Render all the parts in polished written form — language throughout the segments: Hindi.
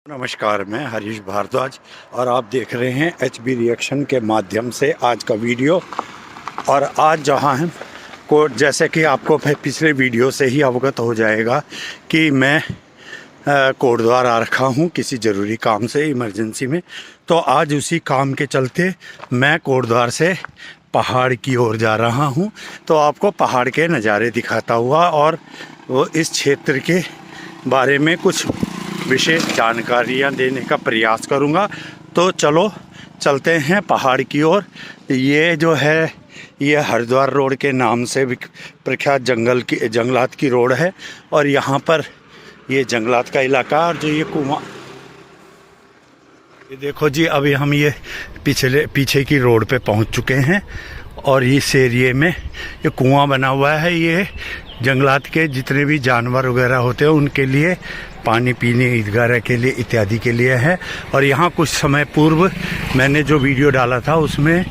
नमस्कार, मैं हरीश भारद्वाज और आप देख रहे हैं HB रिएक्शन के माध्यम से आज का वीडियो। और आज जहां हम को जैसे कि आपको पिछले वीडियो से ही अवगत हो जाएगा कि मैं कोटद्वार आ रखा हूं किसी ज़रूरी काम से, इमरजेंसी में। तो आज उसी काम के चलते मैं कोटद्वार से पहाड़ की ओर जा रहा हूं। तो आपको पहाड़ के नज़ारे दिखाता हुआ और वो इस क्षेत्र के बारे में कुछ विशेष जानकारियाँ देने का प्रयास करूँगा। तो चलो चलते हैं पहाड़ की ओर। ये जो है ये हरिद्वार रोड के नाम से प्रख्यात जंगलात की रोड है। और यहाँ पर ये जंगलात का इलाका और जो ये कुआं, ये देखो जी, अभी हम ये पीछे की रोड पे पहुँच चुके हैं। और इस एरिए में ये कुआं बना हुआ है। ये जंगलात के जितने भी जानवर वगैरह होते हैं उनके लिए पानी पीने वगैरह के लिए इत्यादि के लिए है। और यहाँ कुछ समय पूर्व मैंने जो वीडियो डाला था उसमें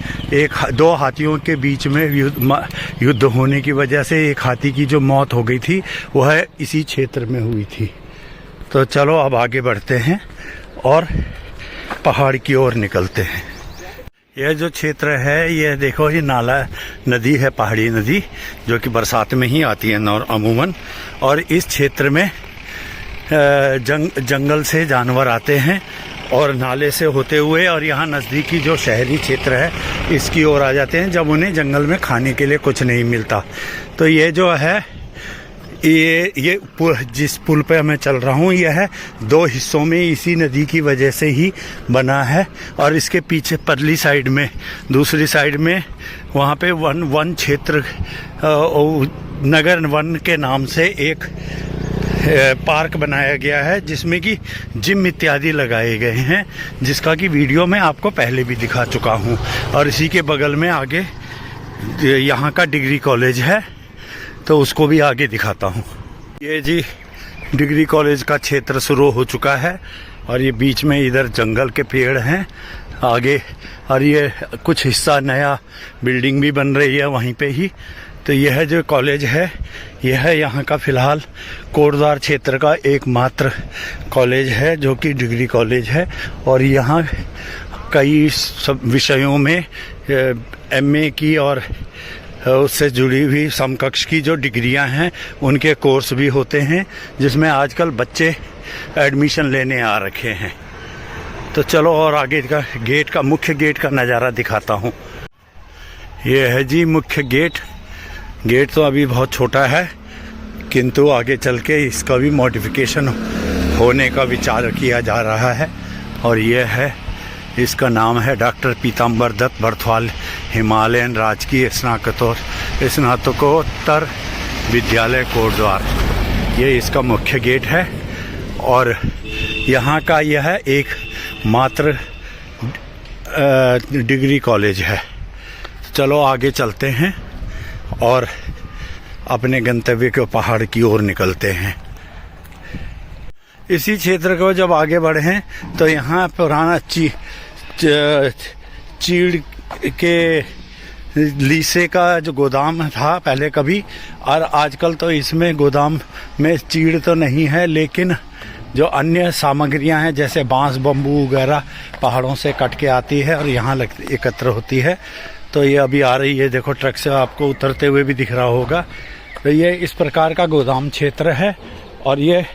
दो हाथियों के बीच में युद्ध होने की वजह से एक हाथी की जो मौत हो गई थी वह इसी क्षेत्र में हुई थी। तो चलो अब आगे बढ़ते हैं और पहाड़ की ओर निकलते हैं। यह जो क्षेत्र है, यह देखो, ये नाला नदी है, पहाड़ी नदी, जो कि बरसात में ही आती है अमूमन। और इस क्षेत्र में जंगल से जानवर आते हैं और नाले से होते हुए और यहाँ नज़दीकी जो शहरी क्षेत्र है इसकी ओर आ जाते हैं जब उन्हें जंगल में खाने के लिए कुछ नहीं मिलता। तो ये जो है ये जिस पुल पे मैं चल रहा हूँ यह दो हिस्सों में इसी नदी की वजह से ही बना है। और इसके पीछे परली साइड में, दूसरी साइड में वहाँ पे वन क्षेत्र नगर वन के नाम से एक पार्क बनाया गया है जिसमें कि जिम इत्यादि लगाए गए हैं, जिसका कि वीडियो मैं आपको पहले भी दिखा चुका हूँ। और इसी के बगल में आगे यहाँ का डिग्री कॉलेज है, तो उसको भी आगे दिखाता हूँ। ये जी डिग्री कॉलेज का क्षेत्र शुरू हो चुका है और ये बीच में इधर जंगल के पेड़ हैं आगे। और ये कुछ हिस्सा नया बिल्डिंग भी बन रही है वहीं पे ही। तो यह जो कॉलेज है यह यहाँ का फ़िलहाल कोटद्वार क्षेत्र का एकमात्र कॉलेज है जो कि डिग्री कॉलेज है। और यहाँ कई सब विषयों में MA की और उससे जुड़ी हुई समकक्ष की जो डिग्रियां हैं उनके कोर्स भी होते हैं, जिसमें आजकल बच्चे एडमिशन लेने आ रखे हैं। तो चलो और आगे का मुख्य गेट का नज़ारा दिखाता हूँ। ये है जी मुख्य गेट। गेट तो अभी बहुत छोटा है, किंतु आगे चल के इसका भी मॉडिफिकेशन होने का विचार किया जा रहा है। और यह है, इसका नाम है डॉक्टर पीताम्बर दत्त बर्थवाल हिमालयन राजकीय स्नातकोत्तर विद्यालय कोटद्वार। ये इसका मुख्य गेट है और यहाँ का यह एक मात्र डिग्री कॉलेज है। चलो आगे चलते हैं और अपने गंतव्य के पहाड़ की ओर निकलते हैं। इसी क्षेत्र को जब आगे बढ़े हैं तो यहाँ पुराना चीड़ के लीसे का जो गोदाम था पहले कभी, और आजकल तो इसमें गोदाम में चीड़ तो नहीं है, लेकिन जो अन्य सामग्रियां हैं जैसे बांस बम्बू वगैरह पहाड़ों से कट के आती है और यहाँ एकत्र होती है। तो ये अभी आ रही है, देखो ट्रक से आपको उतरते हुए भी दिख रहा होगा। तो ये इस प्रकार का गोदाम क्षेत्र है और ये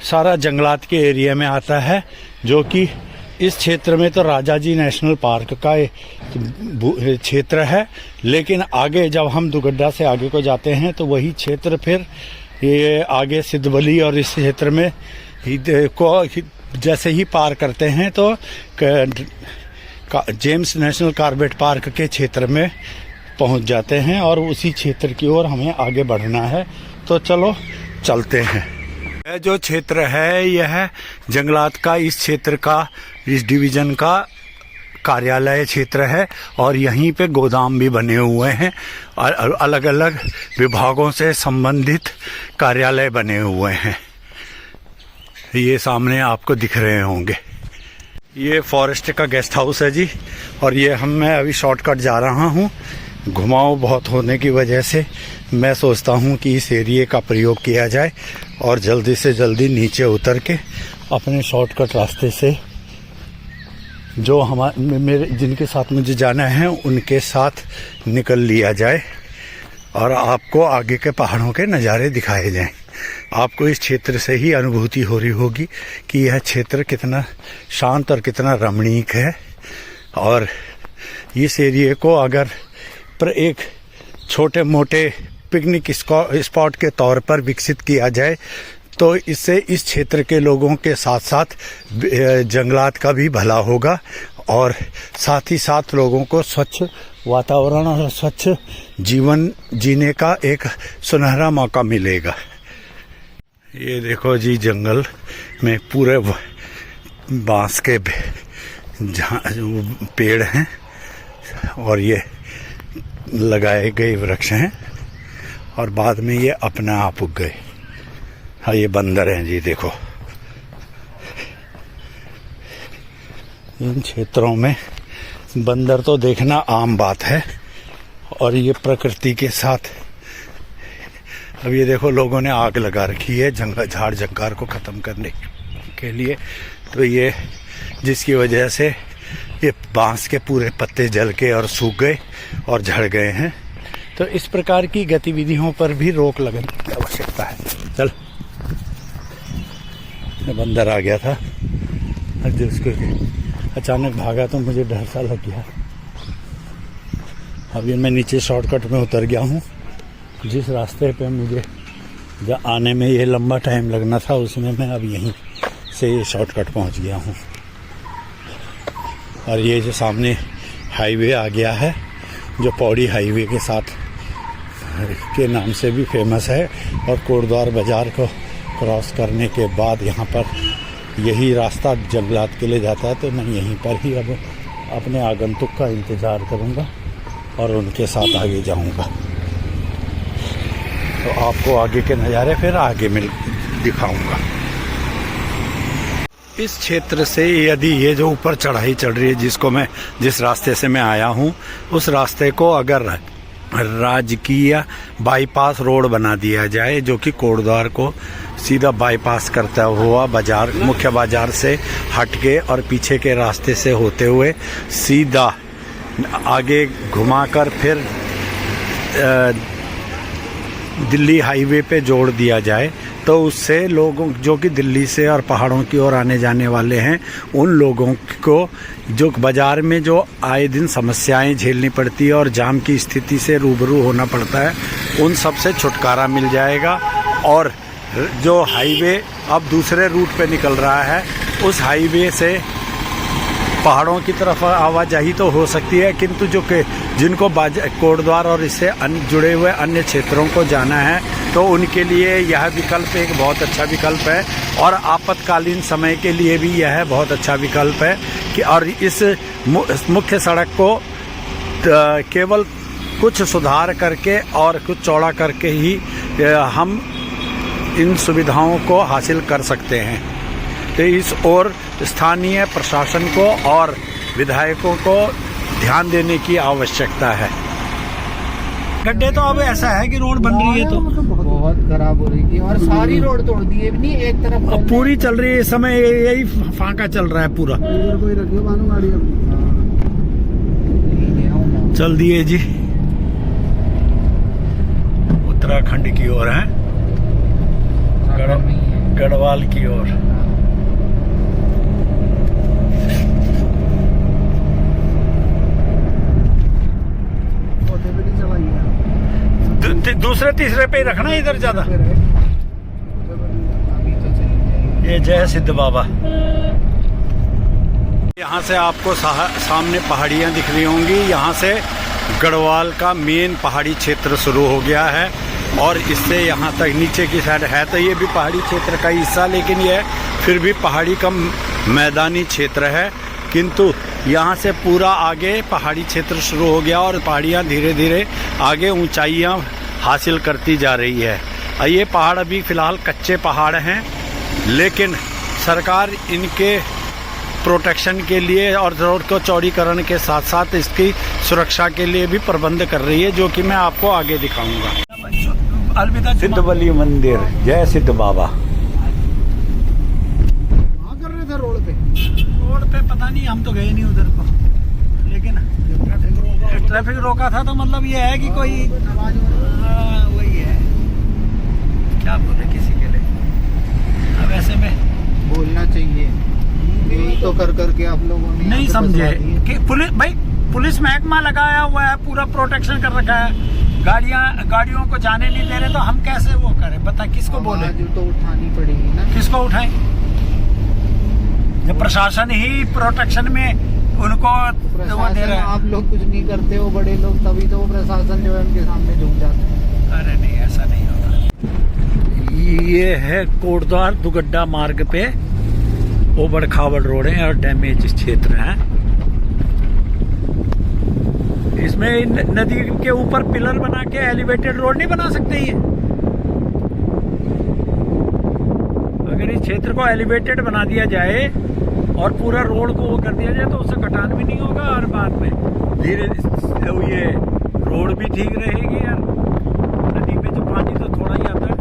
सारा जंगलात के एरिया में आता है, जो कि इस क्षेत्र में तो राजाजी नेशनल पार्क का क्षेत्र है। लेकिन आगे जब हम दुगड्डा से आगे को जाते हैं तो वही क्षेत्र फिर ये आगे सिद्धबली और इस क्षेत्र में को जैसे ही पार करते हैं तो जेम्स नेशनल कॉर्बेट पार्क के क्षेत्र में पहुंच जाते हैं और उसी क्षेत्र की ओर हमें आगे बढ़ना है। तो चलो चलते हैं। यह जो क्षेत्र है यह जंगलात का इस क्षेत्र का, इस डिवीज़न का कार्यालय क्षेत्र है और यहीं पे गोदाम भी बने हुए हैं और अलग अलग विभागों से संबंधित कार्यालय बने हुए हैं। ये सामने आपको दिख रहे होंगे। ये फॉरेस्ट का गेस्ट हाउस है जी। और ये मैं अभी शॉर्टकट जा रहा हूँ, घुमाव बहुत होने की वजह से मैं सोचता हूँ कि इस एरिए का प्रयोग किया जाए और जल्दी से जल्दी नीचे उतर के अपने शॉर्टकट रास्ते से जो मेरे जिनके साथ मुझे जाना है उनके साथ निकल लिया जाए और आपको आगे के पहाड़ों के नज़ारे दिखाए जाएं। आपको इस क्षेत्र से ही अनुभूति हो रही होगी कि यह क्षेत्र कितना शांत और कितना रमणीक है। और इस एरिया को अगर एक छोटे मोटे पिकनिक स्पॉट के तौर पर विकसित किया जाए तो इससे इस क्षेत्र के लोगों के साथ साथ जंगलात का भी भला होगा और साथ ही साथ लोगों को स्वच्छ वातावरण और स्वच्छ जीवन जीने का एक सुनहरा मौका मिलेगा। ये देखो जी, जंगल में पूरे बांस के पेड़ हैं और ये लगाए गए वृक्ष हैं और बाद में ये अपने आप उग गए। हाँ, ये बंदर हैं जी, देखो। इन क्षेत्रों में बंदर तो देखना आम बात है और ये प्रकृति के साथ। अब ये देखो, लोगों ने आग लगा रखी है जंगल झाड़ जंगल को ख़त्म करने के लिए, तो ये जिसकी वजह से ये बांस के पूरे पत्ते जल के और सूख गए और झड़ गए हैं। तो इस प्रकार की गतिविधियों पर भी रोक लगाने की आवश्यकता है। चल, बंदर आ गया था, जब उसको अचानक भागा तो मुझे डर सा लग गया। अभी मैं नीचे शॉर्टकट में उतर गया हूँ। जिस रास्ते पे मुझे आने में ये लंबा टाइम लगना था उसमें मैं अब यहीं से ये शॉर्टकट पहुँच गया हूँ। और ये जो सामने हाईवे आ गया है, जो पौड़ी हाईवे के साथ के नाम से भी फेमस है, और कोटद्वार बाज़ार को क्रॉस करने के बाद यहाँ पर यही रास्ता जंगलात के लिए जाता है। तो मैं यहीं पर ही अब अपने आगंतुक का इंतज़ार करूँगा और उनके साथ आगे जाऊँगा। तो आपको आगे के नज़ारे फिर आगे में दिखाऊँगा। इस क्षेत्र से यदि ये जो ऊपर चढ़ाई चढ़ रही है जिस रास्ते से मैं आया हूँ, उस रास्ते को अगर राजकीय बाईपास रोड बना दिया जाए, जो कि कोटद्वार को सीधा बाईपास करता हुआ बाजार, मुख्य बाजार से हटके और पीछे के रास्ते से होते हुए सीधा आगे घुमाकर फिर दिल्ली हाईवे पे जोड़ दिया जाए, तो उससे लोगों जो कि दिल्ली से और पहाड़ों की ओर आने जाने वाले हैं, उन लोगों को जो बाज़ार में जो आए दिन समस्याएं झेलनी पड़ती है और जाम की स्थिति से रूबरू होना पड़ता है, उन सब से छुटकारा मिल जाएगा। और जो हाईवे अब दूसरे रूट पे निकल रहा है, उस हाईवे से पहाड़ों की तरफ आवाजाही तो हो सकती है, किंतु जिनको कोटद्वार और इससे जुड़े हुए अन्य क्षेत्रों को जाना है, तो उनके लिए यह विकल्प एक बहुत अच्छा विकल्प है। और आपातकालीन समय के लिए भी यह बहुत अच्छा विकल्प है कि और इस मुख्य सड़क को केवल कुछ सुधार करके और कुछ चौड़ा करके ही हम इन सुविधाओं को हासिल कर सकते हैं। तो इस ओर स्थानीय प्रशासन को और विधायकों को ध्यान देने की आवश्यकता है। गड्ढे तो अब ऐसा है कि रोड बन रही है तो बहुत खराब हो रही है और सारी रोड तोड़ दी है, नहीं एक तरफ अब पूरी चल रही है। इस समय यही फांका चल रहा है पूरा। चल दिए जी, उत्तराखंड की ओर है, गढ़वाल की ओर। दूसरे तीसरे पे ही रखना इधर ज्यादा। ये जय सिद्ध बाबा। यहाँ से आपको सामने पहाड़ियाँ दिख रही होंगी। यहाँ से गढ़वाल का मेन पहाड़ी क्षेत्र शुरू हो गया है और इससे यहाँ तक नीचे की साइड है तो ये भी पहाड़ी क्षेत्र का हिस्सा, लेकिन यह फिर भी पहाड़ी का मैदानी क्षेत्र है। किंतु यहाँ से पूरा आगे पहाड़ी क्षेत्र शुरू हो गया और पहाड़ियाँ धीरे धीरे आगे ऊंचाइयाँ हासिल करती जा रही है। ये पहाड़ अभी फ़िलहाल कच्चे पहाड़ हैं, लेकिन सरकार इनके प्रोटेक्शन के लिए और रोड को चौड़ीकरण के साथ साथ इसकी सुरक्षा के लिए भी प्रबंध कर रही है, जो कि मैं आपको आगे दिखाऊंगा। अलविदा सिद्ध बली मंदिर, जय सिद्ध बाबा। वहाँ कर रहे थे रोड पे पता नहीं, हम तो गए नहीं उधर को, लेकिन ट्रैफिक रोका था तो मतलब ये है कि कोई वही है, क्या बोले किसी के लिए। अब ऐसे में बोलना चाहिए, यही तो कर करके आप लोगों ने नहीं समझे कि पुलिस महकमा लगाया हुआ है, पूरा प्रोटेक्शन कर रखा है, गाड़ियों को जाने नहीं दे रहे, तो हम कैसे वो करें? बता किसको बोले? तो उठानी पड़ेगी ना। किसको उठाएं जब प्रशासन ही प्रोटेक्शन में उनको वो दे रहा है? आप लोग कुछ नहीं करते हो, बड़े लोग, तभी तो वो प्रशासन जो है उनके सामने झुक जाते हैं। अरे नहीं, ऐसा नहीं होता। ये है कोटद्वार दुगड्डा मार्ग पे ओबड़ खाबड़ रोड है और डैमेज क्षेत्र है। इसमें नदी के ऊपर पिलर बना के एलिवेटेड रोड नहीं बना सकते ये? अगर इस क्षेत्र को एलिवेटेड बना दिया जाए और पूरा रोड को वो कर दिया जाए तो उससे कटान भी नहीं होगा, और बाद में धीरे ये रोड भी ठीक रहेगी यार। नदी में जो पानी तो थोड़ा ही आता है,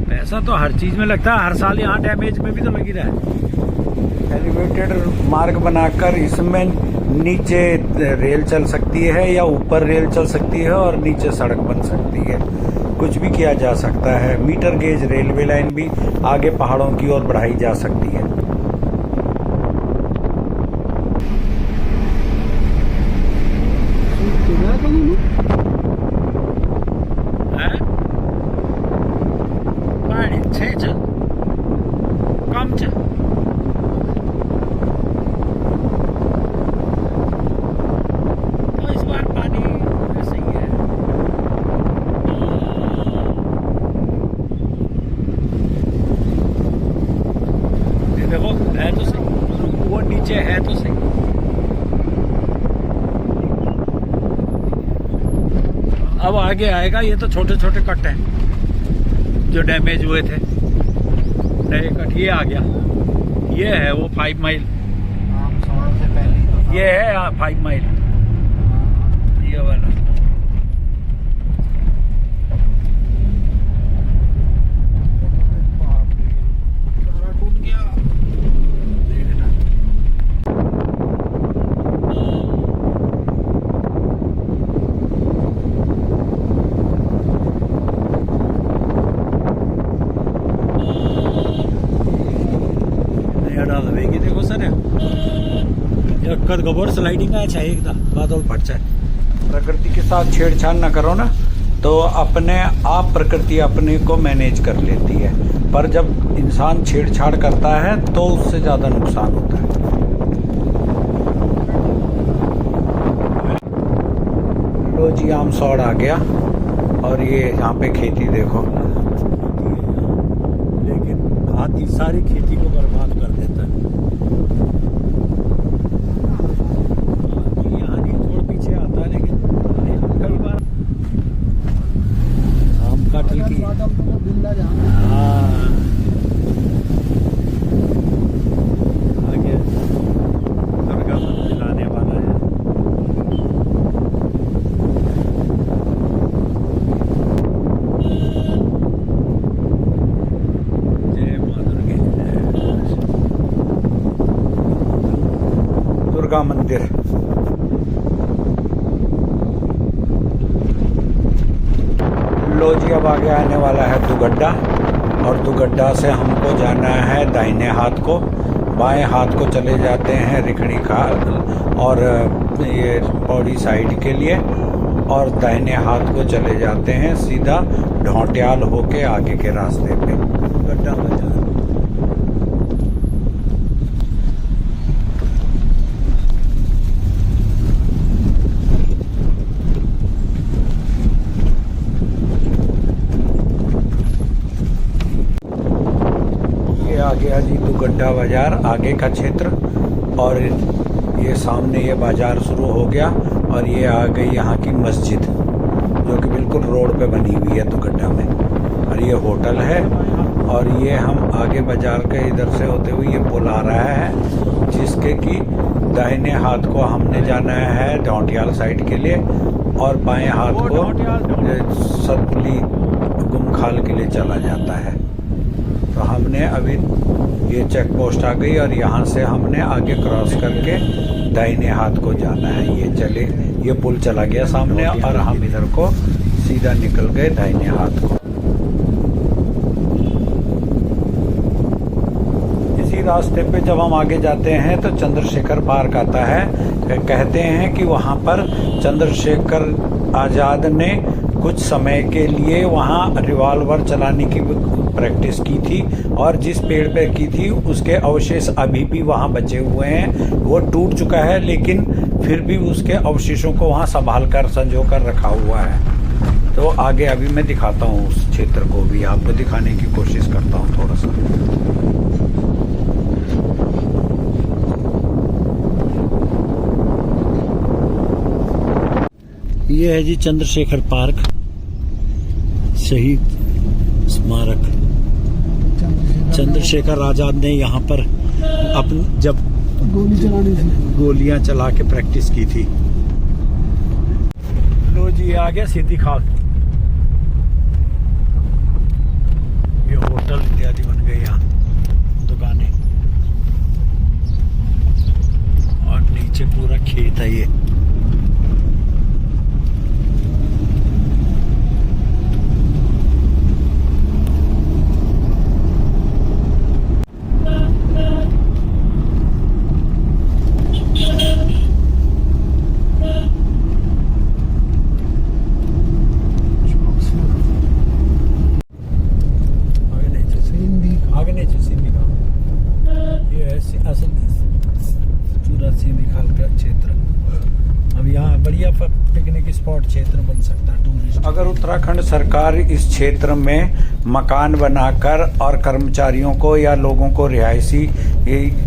पैसा तो हर चीज में लगता है, हर साल यहाँ डैमेज में भी तो लगी रहा है। एलिवेटेड मार्ग बनाकर इसमें नीचे रेल चल सकती है या ऊपर रेल चल सकती है और नीचे सड़क बन सकती है, कुछ भी किया जा सकता है। मीटर गेज रेलवे लाइन भी आगे पहाड़ों की ओर बढ़ाई जा सकती है। देखो है तो सही, वो नीचे है तो सही। अब आगे आएगा, ये तो छोटे छोटे कट हैं जो डैमेज हुए थे, नए कट ये आ गया। ये है वो 5 माइल, से पहले ये है 5 माइल, ये वाला। देखो सर गबर स्लाइडिंग अच्छा एकदा बादल फट जाए। प्रकृति के साथ छेड़छाड़ ना करो ना, तो अपने आप प्रकृति अपने को मैनेज कर लेती है, पर जब इंसान छेड़छाड़ करता है तो उससे ज्यादा नुकसान होता है। लो जी आमसौड़ आ गया, और ये यहाँ पे खेती देखो, लेकिन हाथी सारी खेती को बर्बाद कर देता है। यहाँ नहीं, थोड़ा पीछे आता है, लेकिन कई बार आम काटल की आगे दुर्गा मंदिर आने वाला है। जय मां दुर्गे, दुर्गा मंदिर। लो जी अब आगे आने वाला है दुगड्डा, और दुगड्डा से हमको जाना है दाहिने हाथ को, बाएं हाथ को चले जाते हैं रिखणी खाल और ये पौड़ी साइड के लिए, और दाहिने हाथ को चले जाते हैं सीधा ढौटियाल होके आगे के रास्ते पे दुगड्डा बाजार। आ गया जी दुगड्डा बाजार आगे का क्षेत्र, और ये सामने ये बाजार शुरू हो गया, और ये आ गई यहाँ की मस्जिद जो कि बिल्कुल रोड पे बनी हुई है दुगड्डा में, और ये होटल है। और ये हम आगे बाजार के इधर से होते हुए ये पुल आ रहा है, जिसके कि दाहिने हाथ को हमने जाना है ढौटियाल साइड के लिए, और बाएं हाथ को सतपुली गुमखाल के लिए चला जाता है। तो हमने अभी ये चेक पोस्ट आ गई और यहाँ से हमने आगे क्रॉस करके दाहिने हाथ को जाना है। ये पुल चला गया सामने और हम इधर को सीधा निकल गए दाहिने हाथ को। इसी रास्ते पे जब हम आगे जाते हैं तो चंद्रशेखर पार्क आता है। कहते हैं कि वहाँ पर चंद्रशेखर आज़ाद ने कुछ समय के लिए वहाँ रिवॉल्वर चलाने की प्रैक्टिस की थी और जिस पेड़ पे की थी उसके अवशेष अभी भी वहाँ बचे हुए हैं। वो टूट चुका है लेकिन फिर भी उसके अवशेषों को वहाँ संभाल कर संजो कर रखा हुआ है। तो आगे अभी मैं दिखाता हूँ उस क्षेत्र को भी, आपको दिखाने की कोशिश करता हूँ थोड़ा सा। ये है जी चंद्रशेखर पार्क, शहीद स्मारक। चंद्रशेखर आजाद ने यहाँ पर अपनी जब गोलियां चला के प्रैक्टिस की थी। लो जी आ गया सिद्धि खाल। ये होटल इत्यादि बन गए यहाँ, दुकानें, और नीचे पूरा खेत है। ये पिकनिक स्पॉट क्षेत्र बन सकता है टूरिस्ट। अगर उत्तराखंड सरकार इस क्षेत्र में मकान बनाकर और कर्मचारियों को या लोगों को रिहायशी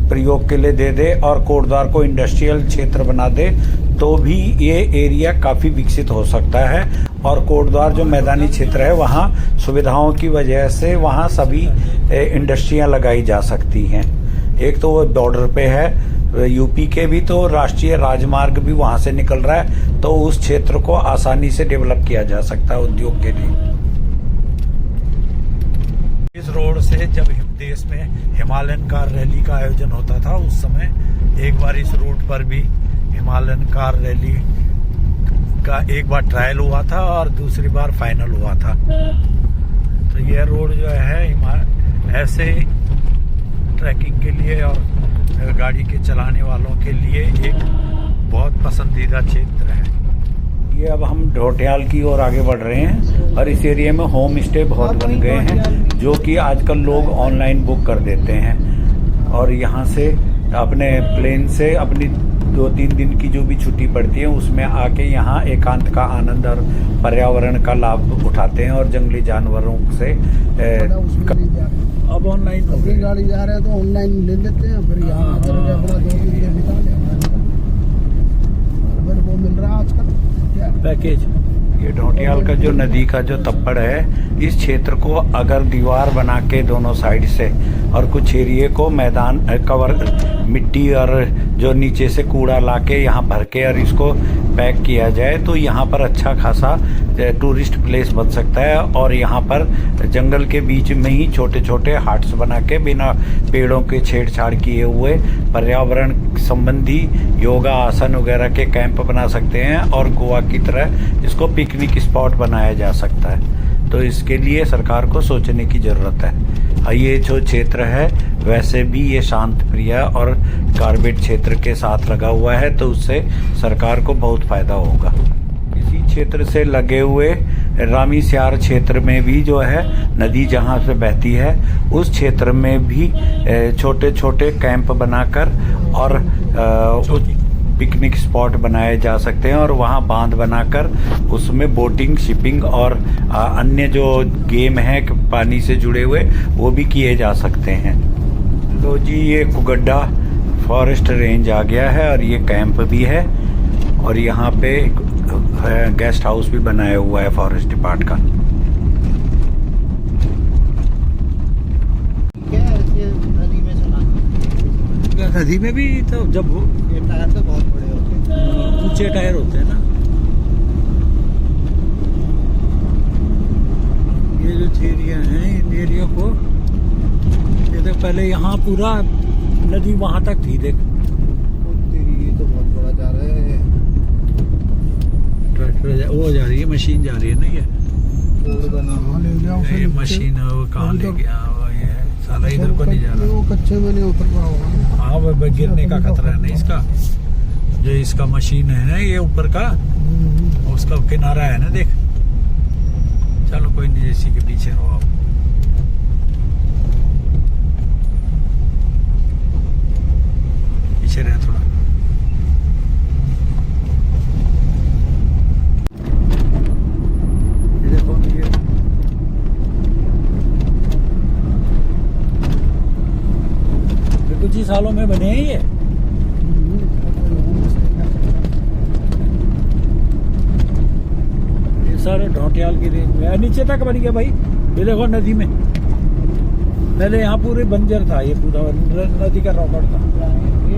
प्रयोग के लिए दे दे और कोटद्वार को इंडस्ट्रियल क्षेत्र बना दे तो भी ये एरिया काफ़ी विकसित हो सकता है। और कोटद्वार जो मैदानी क्षेत्र है वहाँ सुविधाओं की वजह से वहाँ सभी इंडस्ट्रियाँ लगाई जा सकती हैं। एक तो वो बॉर्डर पे है यूपी के भी, तो राष्ट्रीय राजमार्ग भी वहां से निकल रहा है, तो उस क्षेत्र को आसानी से डेवलप किया जा सकता है उद्योग के लिए। इस रोड से जब देश में हिमालयन कार रैली का आयोजन होता था उस समय एक बार इस रूट पर भी हिमालयन कार रैली का एक बार ट्रायल हुआ था और दूसरी बार फाइनल हुआ था। तो यह रोड जो है ऐसे ट्रैकिंग के लिए और गाड़ी के चलाने वालों के लिए एक बहुत पसंदीदा क्षेत्र है। ये अब हम ढोटियाल की ओर आगे बढ़ रहे हैं और इस एरिया में होम स्टे बहुत बन गए हैं जो कि आजकल लोग ऑनलाइन बुक कर देते हैं और यहाँ से अपने प्लेन से अपनी 2-3 दिन की जो भी छुट्टी पड़ती है उसमें आके यहाँ एकांत का आनंद और पर्यावरण का लाभ उठाते हैं और जंगली जानवरों से अब ऑनलाइन अपनी गाड़ी जा रहे हैं तो ऑनलाइन ले लेते हैं, फिर यहाँ आकर के अपना 2-3 दिन बिता लें। फिर वो मिल रहा है आजकल पैकेज। ये ढोटियाल का जो नदी का जो तप्पड़ है इस क्षेत्र को अगर दीवार बना के दोनों साइड से और कुछ एरिए को मैदान कवर मिट्टी और जो नीचे से कूड़ा लाके यहाँ भर के और इसको पैक किया जाए तो यहाँ पर अच्छा खासा टूरिस्ट प्लेस बन सकता है। और यहाँ पर जंगल के बीच में ही छोटे छोटे हाट्स बना के बिना पेड़ों के छेड़छाड़ किए हुए पर्यावरण संबंधी योगा आसन वगैरह के कैंप बना सकते हैं और गोवा की तरह इसको पिकनिक स्पॉट बनाया जा सकता है। तो इसके लिए सरकार को सोचने की ज़रूरत है। ये जो क्षेत्र है वैसे भी ये शांत प्रिय और कार्बेट क्षेत्र के साथ लगा हुआ है तो उससे सरकार को बहुत फायदा होगा। इसी क्षेत्र से लगे हुए रामी स्यार क्षेत्र में भी जो है नदी जहाँ से बहती है उस क्षेत्र में भी छोटे छोटे कैंप बनाकर और पिकनिक स्पॉट बनाए जा सकते हैं और वहाँ बांध बनाकर उसमें बोटिंग, शिपिंग और अन्य जो गेम हैं पानी से जुड़े हुए वो भी किए जा सकते हैं। तो जी ये कुगड्डा फॉरेस्ट रेंज आ गया है और ये कैंप भी है और यहाँ पे गेस्ट हाउस भी बनाया हुआ है फॉरेस्ट डिपार्ट का। नदी में भी तो जब ये टायर तो बहुत बड़े होते हैं, ऊंचे टायर होते हैं ना। ये जो एरिया है, इन एरिया को ये देख, पहले यहाँ पूरा नदी वहां तक थी। देख तेरी, ये तो बहुत बड़ा जा रहा है। ट्रैक्टर वो जा रही है, मशीन जा रही है ना। हाँ, ले जाओ फिर ये नीचे। मशीन है, वो कहाँ अभी ले तो- गया वो, ये है साला इधर को नहीं जा रहा। वो कच्चे में नहीं उतर रहा होगा। हाँ वो गिरने का खतरा है ना इसका। जो इसका मशीन है ना, ये ऊपर का, उसका किनारा है ना। देख, चलो कोई नहीं, इसी के पीछे रहो आप। पीछे रहे थोड़ा। ये देखो, ये कुछ ही सालों में बने हैं ये। सर ढोटियाल की रेंज में नीचे तक बन गया भाई। ये देखो नदी में, पहले यहाँ पूरे बंजर था, ये पूरा नदी का रॉकेट था।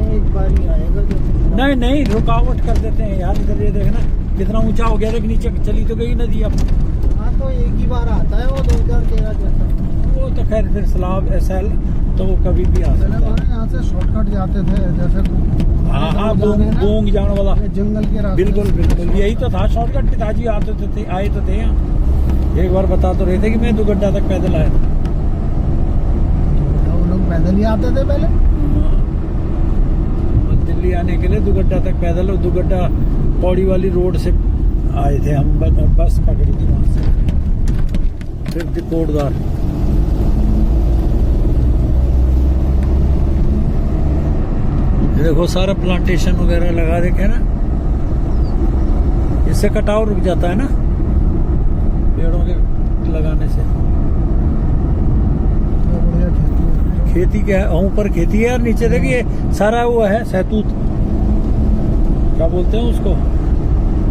एक बार ही आएगा जब। नहीं नहीं, रुकावट कर देते हैं यार। इधर ये देखना कितना ऊंचा हो गया। देख नीचे चली तो गई नदी अब। हाँ, तो एक ही बार आता है वो 2013 जैसा। वो तो खैर फिर सैलाब एसएल तो वो कभी भी आ सकता है। यहाँ से शॉर्टकट जाते थे, जैसे हाँ हाँ, गोंग जाने वाला जंगल के रास्ते। बिल्कुल बिल्कुल, यही तो था शॉर्टकट। पिताजी आते तो थे, आए तो थे यहाँ। एक बार बता तो रहे थे कि मैं दुगड्डा तक पैदल आया था। वो लोग पैदल ही आते थे पहले। और दिल्ली आने के लिए दुगड्डा तक पैदल, और दुगड्डा पौड़ी वाली रोड से आए थे हम। बस पकड़ी थी वहां से, फिर कोटद्वार। ये देखो सारा प्लांटेशन वगैरह लगा देखे ना। इससे कटाव रुक जाता है ना पेड़ों के लगाने से। बढ़िया खेती। खेती क्या है, ऊपर खेती है, और नीचे देखिए सारा वो है सहतूत, क्या बोलते हैं उसको,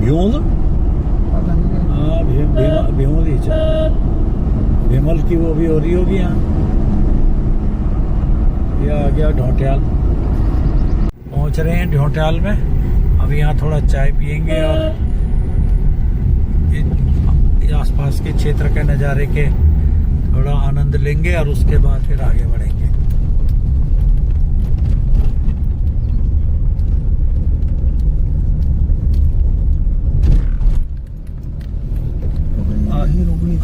भ्यूल। पता नहीं। हाँ भीमल ही भीमल की वो भी हो रही होगी यहाँ। ये आ गया ढोटियाल। पहुंच रहे हैं ढोटियाल में। अभी यहाँ थोड़ा चाय पियेंगे और ये आसपास के क्षेत्र के नज़ारे के थोड़ा आनंद लेंगे, और उसके बाद फिर आगे बढ़ेंगे।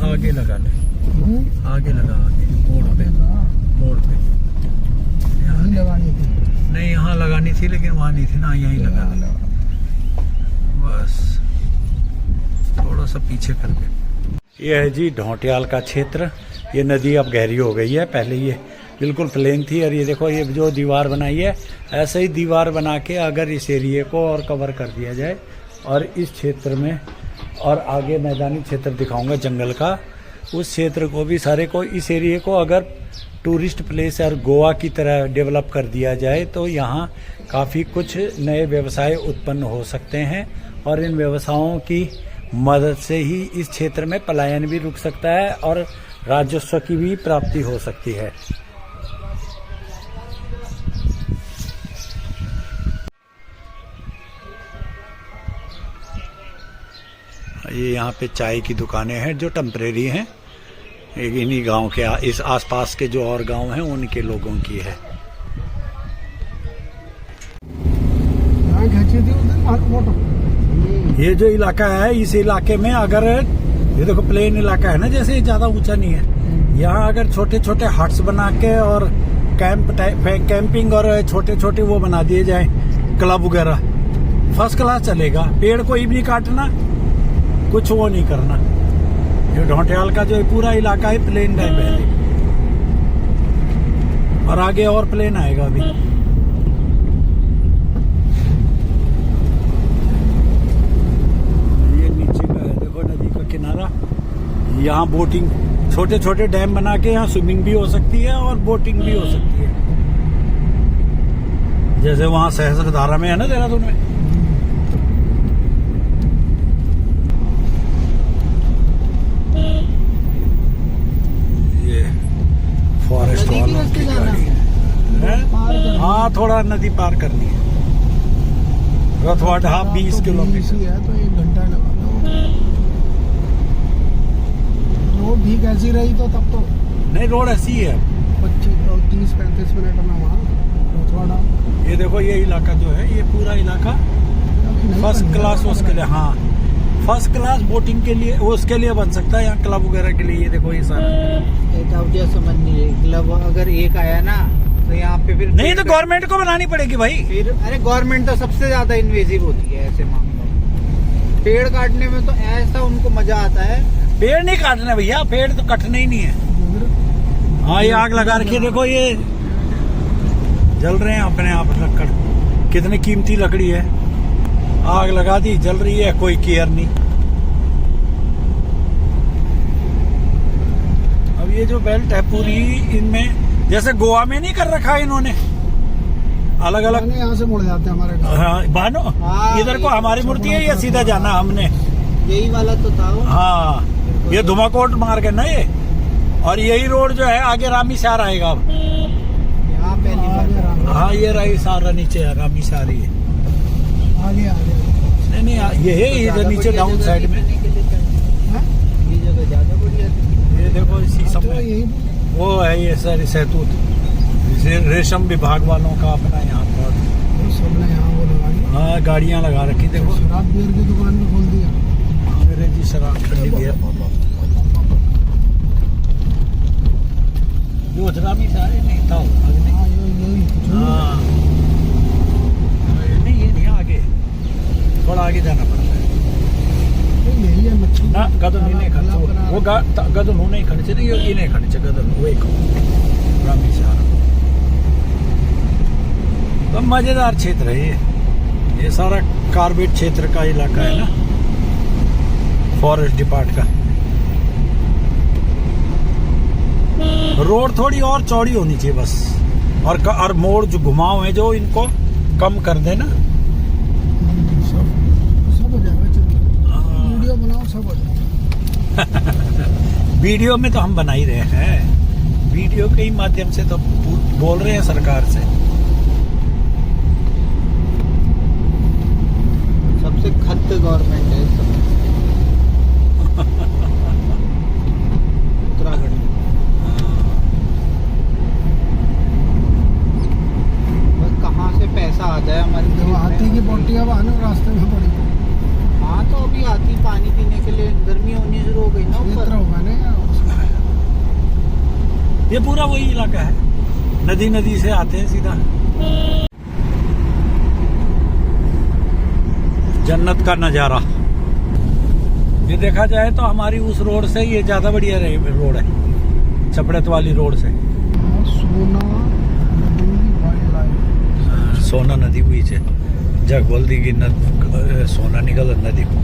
आगे लगा ले, आगे लगा, आगे मोड़ पे, मोड़ पे। नहीं लगानी थी। नहीं, यहाँ लगानी थी लेकिन वहाँ नहीं थी ना, यहीं लगा ले बस, थोड़ा सा पीछे करके। ये है जी ढोटियाल का क्षेत्र। ये नदी अब गहरी हो गई है, पहले ये बिल्कुल प्लेन थी। और ये देखो, ये जो दीवार बनाई है, ऐसे ही दीवार बना के अगर इस एरिए को और कवर कर दिया जाए, और इस क्षेत्र में, और आगे मैदानी क्षेत्र दिखाऊंगा जंगल का, उस क्षेत्र को भी सारे को, इस एरिए को अगर टूरिस्ट प्लेस और गोवा की तरह डेवलप कर दिया जाए तो यहाँ काफ़ी कुछ नए व्यवसाय उत्पन्न हो सकते हैं। और इन व्यवसायों की मदद से ही इस क्षेत्र में पलायन भी रुक सकता है और राजस्व की भी प्राप्ति हो सकती है। ये यहाँ पे चाय की दुकानें हैं जो टेम्परेरी हैं, इन्हीं गांव के, इस आसपास के जो और गांव हैं उनके लोगों की है। ये जो इलाका है, इस इलाके में अगर ये देखो प्लेन इलाका है ना, जैसे ज्यादा ऊंचा नहीं है, यहाँ अगर छोटे छोटे हट्स बना के और कैंपिंग और छोटे छोटे वो बना दिए जाए, क्लब वगैरह, फर्स्ट क्लास चलेगा। पेड़ कोई भी नहीं काटना, कुछ वो नहीं करना। ये ढोटियाल का जो पूरा इलाका है प्लेन टाइप है, और आगे और प्लेन आएगा अभी। ये नीचे का है, देखो नदी का किनारा। यहाँ बोटिंग, छोटे छोटे डैम बना के यहाँ स्विमिंग भी हो सकती है और बोटिंग भी हो सकती है, जैसे वहाँ सहस्त्रधारा में है ना, देहरादून में। फॉरेस्ट वालों की गाड़ी है। हाँ, थोड़ा नदी पार करनी है। रथवाड़ा 20 किलोमीटर है, तो 1 घंटा लगा। रोड ठीक ऐसी रही तो तब तो नहीं, रोड ऐसी है। 30-35 मिनट में वहाँ पहुँचवाना। ये देखो, ये इलाका जो है, ये पूरा इलाका फर्स्ट क्लास उसके लिए, हाँ फर्स्ट क्लास बोटिंग के लिए, उसके लिए बन सकता है, यहाँ क्लब वगैरह के लिए। ये देखो ये सारा एक आप जैसा समझ नहीं है, क्लब अगर एक आया ना तो यहाँ पे फिर नहीं, तो गवर्नमेंट को बनानी पड़ेगी भाई। फिर अरे गवर्नमेंट तो सबसे ज्यादा इन्वेजिव होती है ऐसे मामलों में। पेड़ काटने में तो ऐसा उनको मजा आता है। पेड़ नहीं काटना भैया, पेड़ तो कटने ही नहीं है। हाँ, ये आग लगा रखी है, देखो ये जल रहे हैं अपने आप लकड़, कितनी कीमती लकड़ी है। आग लगा दी, जल रही है, कोई केयर नहीं। अब ये जो बेल्ट है पूरी, इनमें जैसे गोवा में नहीं कर रखा है इन्होंने, अलग अलग यहाँ से मुड़ जाते हैं हमारे गाँव। हाँ बानो, हाँ, इधर को हमारी मूर्ति है, ये सीधा जाना हमने। यही वाला तो था वो। हाँ, ये धुमाकोट मार्ग है ना ये, और यही रोड जो है आगे रामीसार आएगा अब। यहाँ पहली बार हाँ, ये रही सारा नीचे है, रामीसार ही है। आगे नहीं नहीं, ये है इधर नीचे डाउन साइड में। ये जगह ज्यादा बढ़िया थी। ये देखो इसी सब में यही वो है, ये सारी सहतूत रेशम विभाग वालों का अपना यहाँ पर। सबने यहाँ वो लगा दिया। हाँ, गाड़ियाँ लगा रखी, देखो शराब बियर की दुकान भी खोल दिया। अंग्रेजी शराब ठंडी बियर। योजना भी सारे नहीं था अग्नि। हाँ, यही हाँ, नहीं ये नहीं, आगे थोड़ा आगे जाना पड़ता है यही है मच्छी ना। गदन ही नहीं खर्च वो गदन हूँ नहीं खर्चे नहीं, ये नहीं खर्चे गदन वो एक रामीसार। तो मजेदार क्षेत्र है ये सारा कार्बेट क्षेत्र का इलाका है ना, फॉरेस्ट डिपार्ट का। रोड थोड़ी और चौड़ी होनी चाहिए बस, और मोड़ जो घुमाव है जो इनको कम कर देना। सब हो जाएगा। वीडियो बनाओ, सब हो जाएगा। वीडियो में तो हम बना ही रहे हैं, वीडियो के ही माध्यम से तो बोल रहे हैं सरकार से। सबसे खत गवर्नमेंट है सब। उत्तराखंड बस कहाँ से पैसा आ जाए हमारी जब हाथी की बोटी अब आने रास्ते में पड़ी। हाँ, तो अभी हाथी पानी पीने के लिए गर्मी होनी शुरू हो गई ना ऊपर। क्षेत्र होगा ना उसका। ये पूरा वही इलाका है, नदी से आते हैं सीधा। जन्नत का नजारा। ये देखा जाए तो हमारी उस रोड से ये ज्यादा बढ़िया रोड है, चपड़त वाली रोड से। सोना नदी वाइल्ड लाइफ। सोना नदी हुई है, जग बोल दी कि सोना निकल नदी को,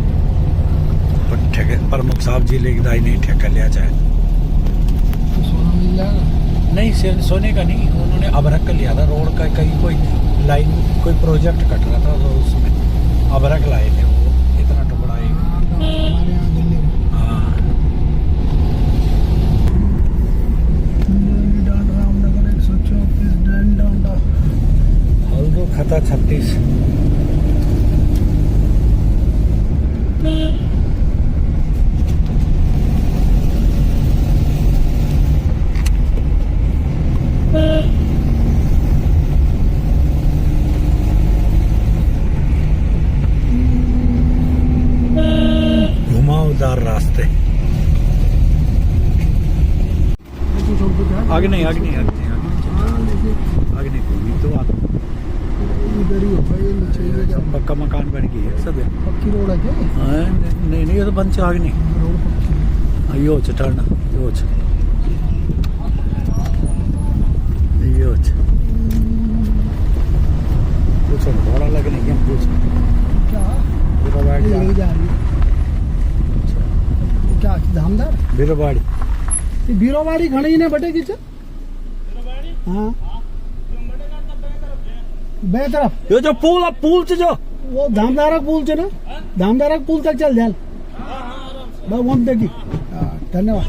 पर ठेके प्रमुख साहब जी लेके दाई नहीं ठेका लिया जाए। तो सोना मिल जाएगा। नहीं, सोने का नहीं, उन्होंने अबरक का लिया था, रोड का कहीं कोई लाइन कोई प्रोजेक्ट कट रहा था, तो उसमें अबरक लाए थे वो, इतना टुकड़ा ही। हमारे यहाँ दिल्ली में हाँ, रामनगर 134 डंडा हल्दो खता 36। घुमावदार रास्ते। आगे नहीं, आगे नहीं, आगे नहीं, हाँ लेकिन आगे नहीं, घूमी तो बात। इधर ही होगा ये नीचे ही है। पक्का मकान बन गई है सब। पक्की रोड है क्या? हाँ, नहीं नहीं, ये तो बन से आगे नहीं। रोड पक्की। यो टर्न यो पूछो बड़ा लगने की, हम पूछ क्या यही जा रही है। क्या धामदार बीरोबाड़ी बीरोबाड़ी घणी ने बटे की हाँ बे तरफ यो जो पुल से जो वो धामदारक पुल से ना, धामदारक पुल तक चल जाल वहाँ देखी। धन्यवाद।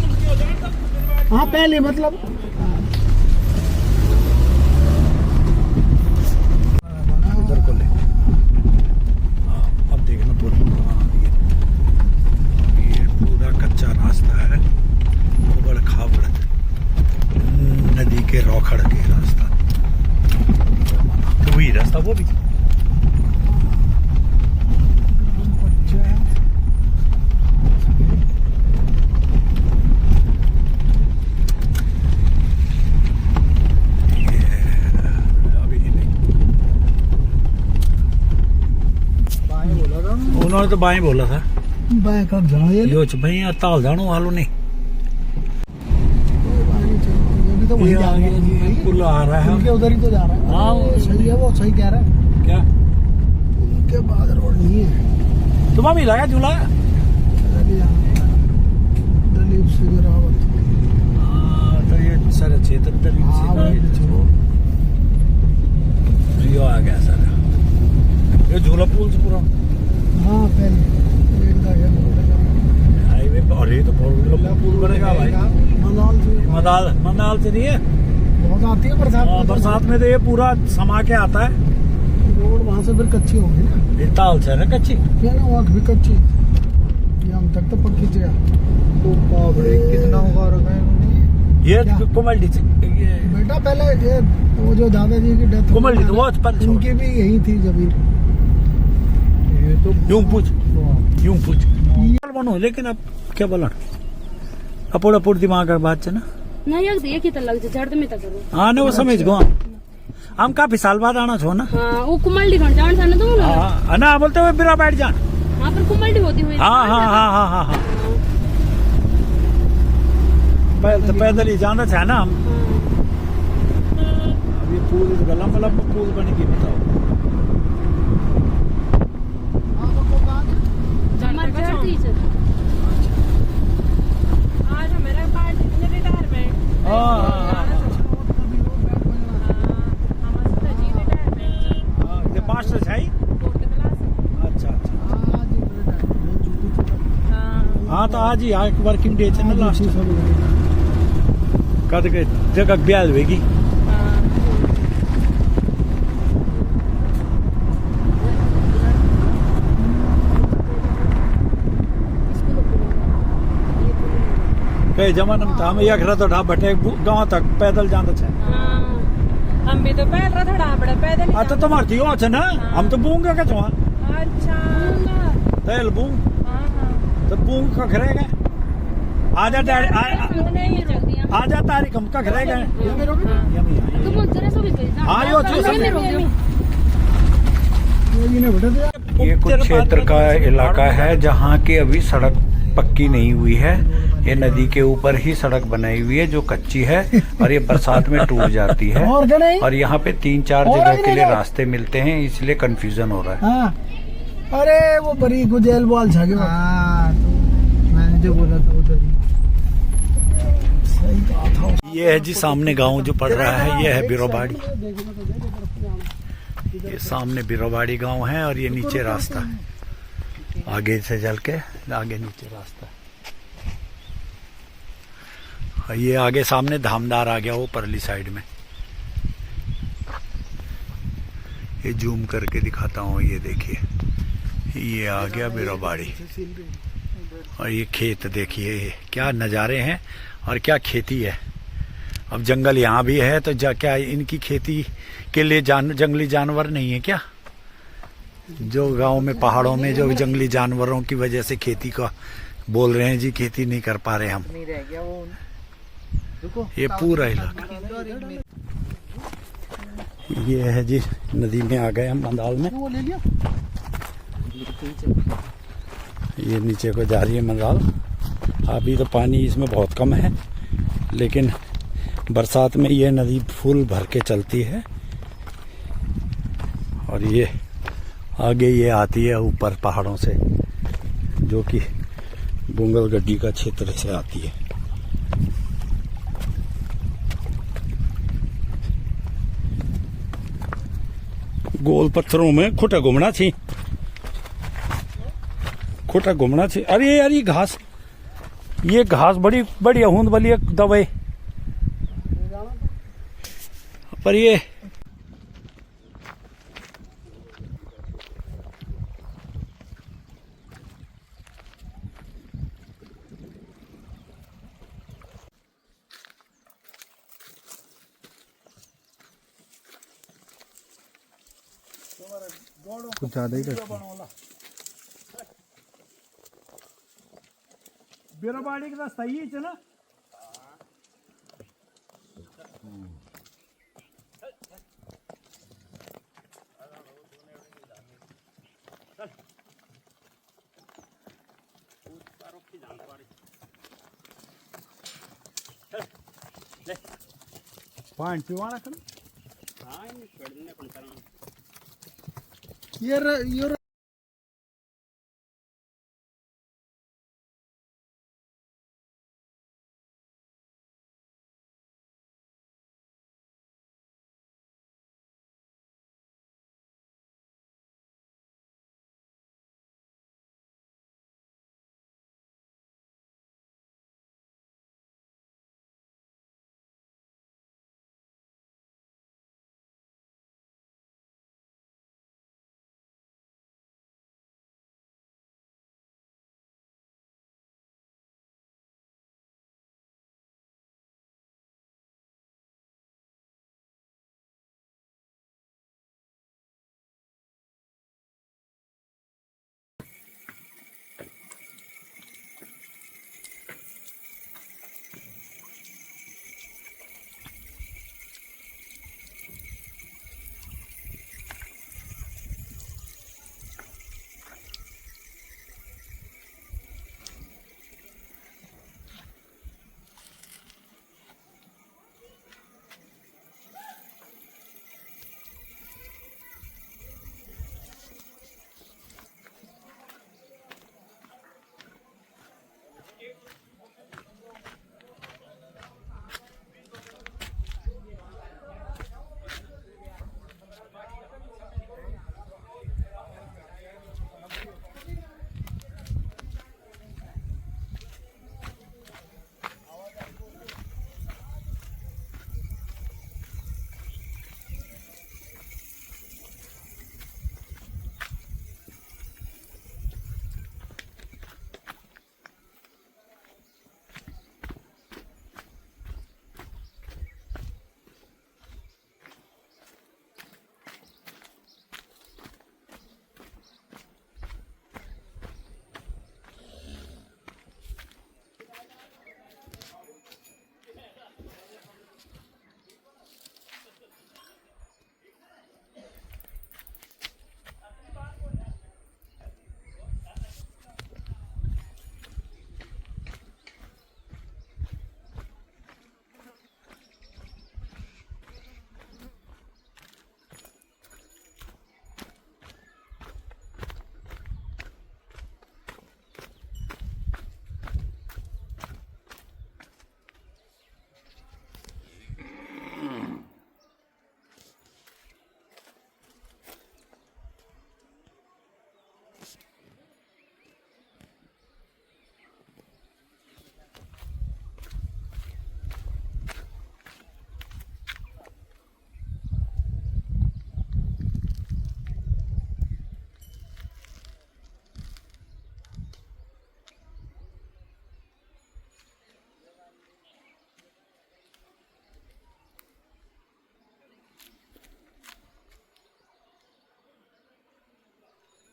हाँ पहले मतलब उधर को ले। हाँ, अब देखना पूरा। हाँ, ये पूरा कच्चा रास्ता है। सड़क है रास्ता, तो वही रास्ता वो भी। उन्होंने तो बाएं बोला था, बाएं कब जाओ ये यो भाई ताल जानो वालों ने। भी तो वही जा रहे हैं, पुल आ रहा है, उनके उधर ही तो जा रहा है। हाँ सही है, वो सही कह रहा है। क्या उनके बाद रोड नहीं है। तुम्हें भी लगा झूला? दलीप सिंह रावत। तो ये सारे क्षेत्र दलीप सिंह रियो आ गया सारा। ये झूला पुल से पूरा हाँ पहले एक हाईवे पर, और ये तो बहुत पुल बनेगा भाई। मनाल से नहीं है, बहुत आती है बरसात में। बरसात में तो ये पूरा समा के आता है। रोड वहाँ से फिर कच्ची होगी ना, ये ताल से है ना कच्ची, क्या ना वहाँ भी कच्ची, ये हम तक तो पक्की जगह। कितना होगा रखा है ये क्या? कुमल्डी से ये बेटा पहले ये वो जो दादाजी की डेथ कुमल्डी तो वो पर उनकी भी यही थी जमीन। ये तो यूं पूछ बनो, लेकिन अब क्या बोला अपोड़ दिमाग का बात है ना। नहीं एक ही लग जड़ में तक करो। हाँ ने वो समझ गो, हम काफी साल बाद आना छो ना। हाँ वो कुमल्डी खंड जान था ना तुम लोग। हाँ ना बोलते हुए बिरा बैठ जान। हाँ पर कुमल्डी होती हुई। हाँ पैदल ही जाना था ना हम। अब ये पुल गला मतलब पुल बनेगी बताओ। आज हमारा पार्टी में रिटायरमेंट। ये मास्टर है। अच्छा हाँ तो आज ही एक वर्किंग डे है ना लास्ट। कद के जगह ब्याल होगी। कई जमाने में हम एक रहा तो ढाब बटे गांव तक पैदल जाना था। हम भी तो पैदल था ढाब पैदल। तो तुम्हार थी हो ना, हम तो बूंगे का छुआ। अच्छा तेल बूंग तो बूंग का खरेगा। आजा आजा तारीख हम का खरेगा। हाँ यो ये कुछ क्षेत्र का इलाका है जहाँ की अभी सड़क पक्की नहीं हुई है। ये नदी के ऊपर ही सड़क बनाई हुई है जो कच्ची है और ये बरसात में टूट जाती है। और यहाँ पे 3-4 जगह के लिए रास्ते मिलते हैं, इसलिए कंफ्यूजन हो रहा है। हाँ। अरे वो बड़ी गुजेल बॉल छा गया। हाँ तो मैंने जो बोला था उधर ही सही कहा था। ये है जी सामने गांव जो पड़ रहा है, ये है बिरोबाड़ी। ये सामने बिरोबाड़ी गांव है और ये नीचे रास्ता, आगे से चल के आगे नीचे रास्ता। ये आगे सामने धामदार आ गया वो परली साइड में। ये जूम करके दिखाता हूँ, ये देखिए ये आ गया बिरोबाड़ी। और ये खेत देखिए, ये क्या नज़ारे हैं और क्या खेती है। अब जंगल यहाँ भी है तो क्या इनकी खेती के लिए जंगली जानवर नहीं है क्या? जो गांव में पहाड़ों में जो जंगली जानवरों की वजह से खेती का बोल रहे हैं जी, खेती नहीं कर पा रहे हम। नहीं रह गया वो। ये पूरा इलाका ये है जी, नदी में आ गए हम मंदाल में। वो ले लिया। ये नीचे को जा रही है मंदाल। अभी तो पानी इसमें बहुत कम है, लेकिन बरसात में ये नदी फुल भर के चलती है। और ये आगे ये आती है ऊपर पहाड़ों से, जो कि बुंगल गड्डी का क्षेत्र से आती है। गोल पत्थरों में खुटा घूमना थी, खुटा घूमना थी। अरे यार ये घास बड़ी बड़ी अहूंद वाली दवाई पर ये कुछ ज्यादा ही करते बिरबाड़ी का सही है ना। पानी पीवाना कर ये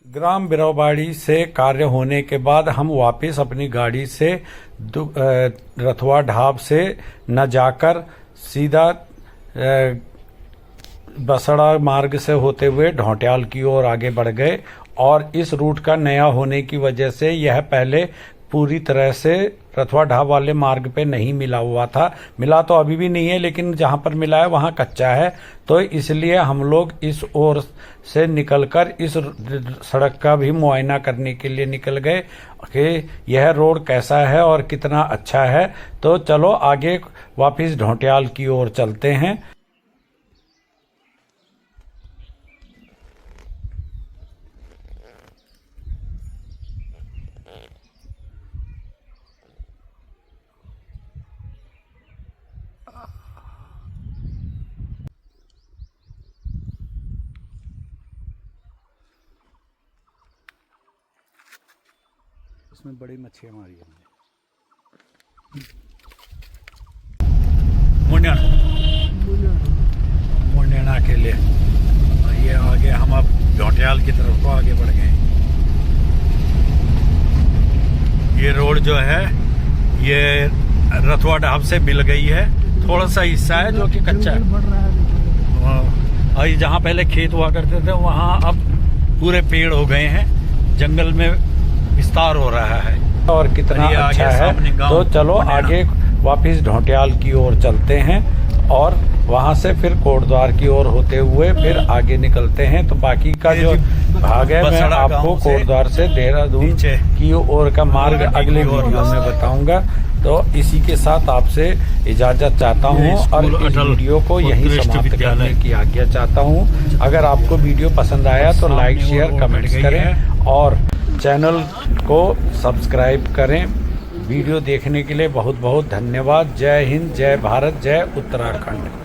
ग्राम बिरौबाड़ी से कार्य होने के बाद हम वापस अपनी गाड़ी से रथवा ढाब से न जाकर सीधा बसड़ा मार्ग से होते हुए ढोंटियाल की ओर आगे बढ़ गए। और इस रूट का नया होने की वजह से यह पहले पूरी तरह से रथवा ढाब वाले मार्ग पे नहीं मिला हुआ था। मिला तो अभी भी नहीं है, लेकिन जहां पर मिला है वहां कच्चा है। तो इसलिए हम लोग इस ओर से निकलकर इस सड़क का भी मुआयना करने के लिए निकल गए कि यह रोड कैसा है और कितना अच्छा है। तो चलो आगे वापिस ढोंटियाल की ओर चलते हैं। इसमें बड़ी मच्छियाँ मारी हमने। मुंडेना के लिए ये आगे हम अब ढोटियाल की तरफ को आगे बढ़ गए। ये रोड जो है ये रथुआ ढाब से मिल गई है, थोड़ा सा हिस्सा है जो कि कच्चा है। बढ़ रहा है देखो। और जहाँ पहले खेत हुआ करते थे वहाँ अब पूरे पेड़ हो गए हैं, जंगल में विस्तार हो रहा है और कितना ये अच्छा आगे है। सामने गाँव तो चलो बनेना। आगे वापिस ढोटियाल की ओर चलते हैं और वहां से फिर कोटद्वार की ओर होते हुए फिर आगे निकलते हैं। तो बाकी का ये जो जी भाग है मैं बसड़ा आपको गाँव से कोटद्वार से देहरादून नीचे की ओर का मार्ग अगले की ओर वीडियो में बताऊंगा। तो इसी के साथ आपसे इजाजत चाहता हूँ ये और स्कूल इस अटल वीडियो को यहीं उत्कृष्ट समाप्त विद्यालय। करने की आज्ञा चाहता हूँ। अगर आपको वीडियो पसंद आया तो सामने लाइक वो शेयर रोड कमेंट्स कट गई करें है। और चैनल को सब्सक्राइब करें। वीडियो देखने के लिए बहुत बहुत धन्यवाद। जय हिंद, जय भारत, जय उत्तराखंड।